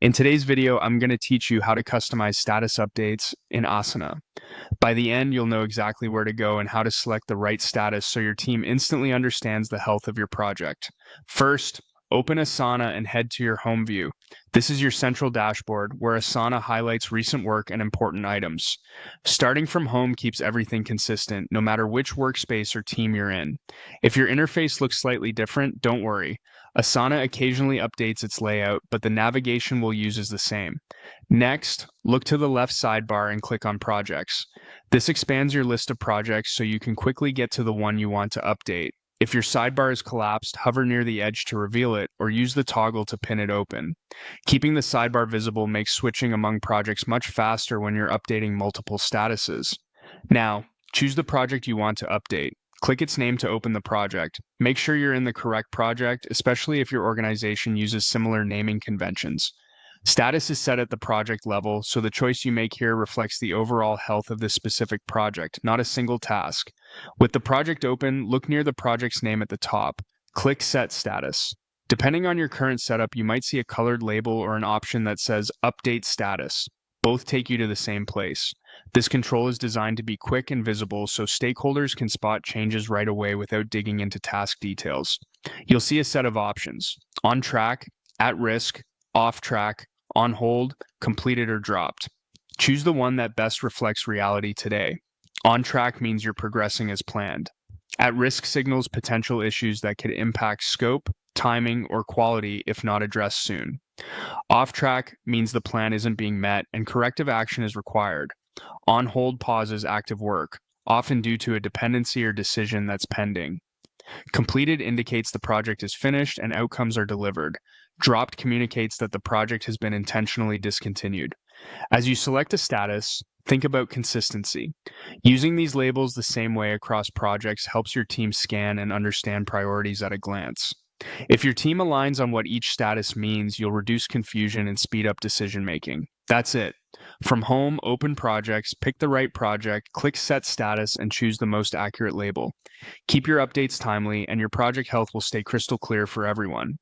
In today's video, I'm going to teach you how to customize status updates in Asana. By the end, you'll know exactly where to go and how to select the right status so your team instantly understands the health of your project. First, open Asana and head to your home view. This is your central dashboard where Asana highlights recent work and important items. Starting from home keeps everything consistent, no matter which workspace or team you're in. If your interface looks slightly different, don't worry. Asana occasionally updates its layout, but the navigation we'll use is the same. Next, look to the left sidebar and click on Projects. This expands your list of projects so you can quickly get to the one you want to update. If your sidebar is collapsed, hover near the edge to reveal it or use the toggle to pin it open. Keeping the sidebar visible makes switching among projects much faster when you're updating multiple statuses. Now, choose the project you want to update. Click its name to open the project. Make sure you're in the correct project, especially if your organization uses similar naming conventions. Status is set at the project level, so the choice you make here reflects the overall health of this specific project, not a single task. With the project open, look near the project's name at the top. Click Set Status. Depending on your current setup, you might see a colored label or an option that says Update Status. Both take you to the same place. This control is designed to be quick and visible so stakeholders can spot changes right away without digging into task details. You'll see a set of options: on track, at risk, off track, on hold, completed or dropped. Choose the one that best reflects reality today. On track means you're progressing as planned. At risk signals potential issues that could impact scope, timing, or quality if not addressed soon. Off track means the plan isn't being met and corrective action is required. On hold pauses active work, often due to a dependency or decision that's pending. Completed indicates the project is finished and outcomes are delivered. Dropped communicates that the project has been intentionally discontinued. As you select a status, think about consistency. Using these labels the same way across projects helps your team scan and understand priorities at a glance. If your team aligns on what each status means, you'll reduce confusion and speed up decision making. That's it. From home, open projects, pick the right project, click Set Status, and choose the most accurate label. Keep your updates timely, and your project health will stay crystal clear for everyone.